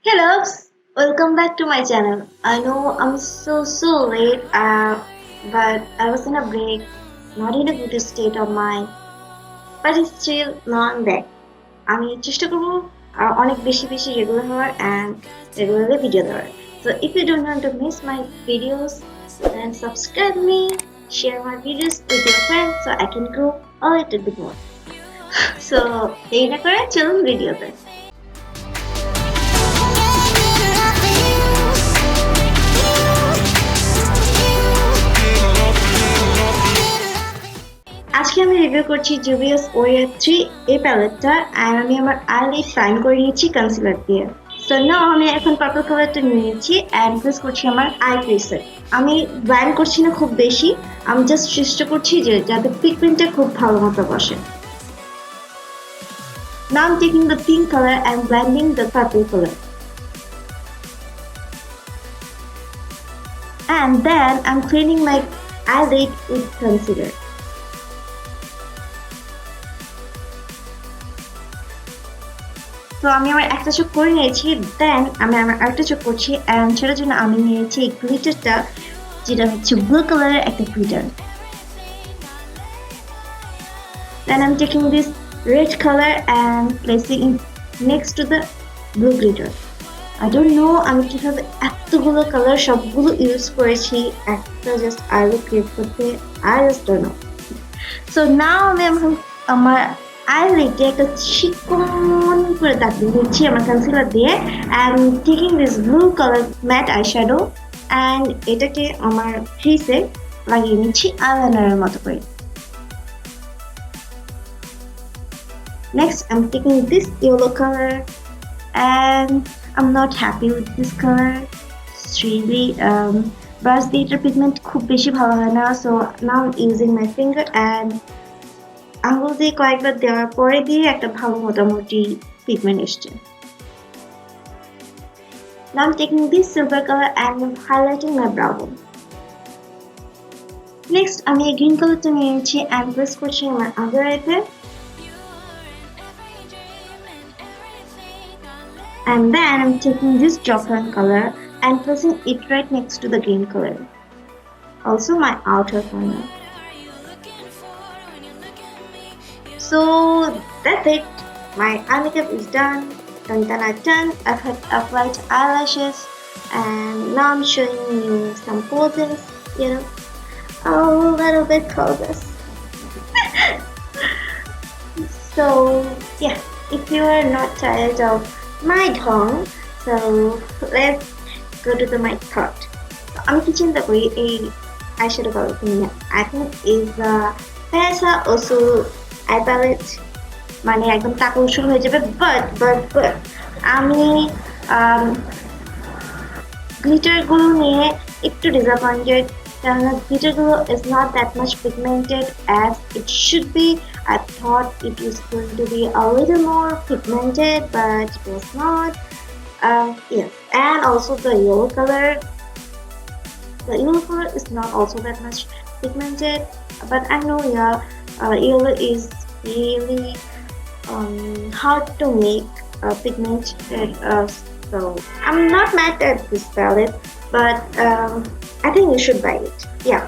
Hey loves, welcome back to my channel. I know I'm so late, but I was in a break, not in a good state of mind, but it's still now I'm back. আমি চেষ্টা করব অনেক বেশি regular হওয়ার and regularly video দেওয়ার. So if you don't want to miss my videos, then subscribe me, share my videos with your friends so I can grow a little bit more. So দেরি না করে চলুন ভিডিওতে. আজকে আমি review করছি জুভিয়াস warrior 3 এই প্যালেটটা আর আমি আমার আইলাইট ফাইন করে নিয়েছি কনসিলার দিয়ে। সো নাও আমি এখন পার্পল কালারটা নিয়েছি অ্যাড প্লেস করছি আমার আই ক্রিসে। আমি ব্ল্যান্ড করছি না খুব বেশি, আমি জাস্ট চেষ্টা করছি যে যাতে পিগমেন্টটা খুব ভালো মতো বসে। Now I'm taking the pink color and blending the purple color. And then I'm cleaning my eyelid with concealer. তো আমি আমার একটা চোখ করে নিয়েছি, দেন আমি আমার আরেকটা চোখ করছি অ্যান্ড সেটার জন্য আমি নিয়েছি এই গ্লিটারটা, যেটা হচ্ছে ব্লু কালারের একটা glitter. Then I'm taking this red color and placing it next to the blue glitter. I don't know আমি কিভাবে এতগুলো কালার সবগুলো ইউজ করেছি একটা জাস্ট আইলো ক্রিয়েট করতে, I just don't know. So now আমি আমার আইলাইটে একটা চিকন করে দাগ দিয়ে দিচ্ছি আমার কনসিলার দিয়ে and taking this blue colour matte eyeshadow and এটাকে আমার ফেসে লাগিয়ে নিচ্ছি আইলাইনারের মতো করে। Next I'm taking this yellow color and I'm not happy with this color. It's really brush দিয়ে এটার পিগমেন্ট খুব বেশি ভালো হয় না, so now I'm using my finger and আঙুল দিয়ে কয়েকবার দেওয়ার পরে দিয়ে একটা ভালো মোটামুটি পিগমেন্ট এসছে। Now I'm taking this silver color and I'm highlighting my brow bone. Next আমি এই গ্রিন কালারটা নিয়েছি and প্রেস করছি আমার আন্ডার আইতে and then I'm taking this chocolate color and pressing it right next to the green color, also my outer corner. So that's it. My eye makeup is done. Done. I've applied eyelashes and now I'm showing you some poses, a little bit poses. So yeah, if you are not tired of my tongue, so let's go to my thought. আমি কি চিন্তা করি এই eyeshadow কালারটা নিয়ে, I think is the Pesa also আই প্যালেট, মানে একদম টাকা উসুল হয়ে যাবে, বাট আমি গ্লিটারগুলো নিয়ে একটু ডিসঅ্যাপয়েন্টেড, কেননা গ্লিটারগুলো is not that much pigmented as it should be. I thought it was going to be a little more pigmented, but it was not. Yes, and also the yellow color. The yellow color is not also that much pigmented, but I know yellow is really hard to make pigmented, so I'm not mad at this palette, but I think you should buy it. Yeah,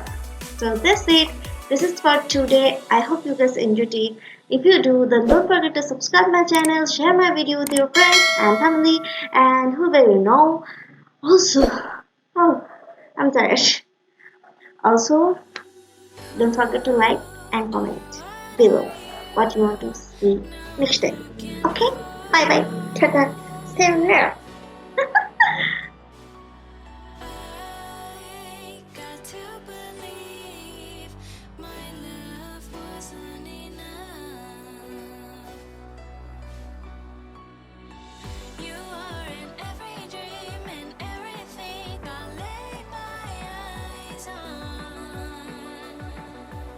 so that's it. This is for today. I hope you guys enjoyed it. If you do, then don't forget to subscribe my channel, share my video with your friends and family and whoever you know. Also, oh, I'm tired. Also, don't forget to like and comment below what you want to see next time. Okay? Bye. Ta-ta. Stay on there.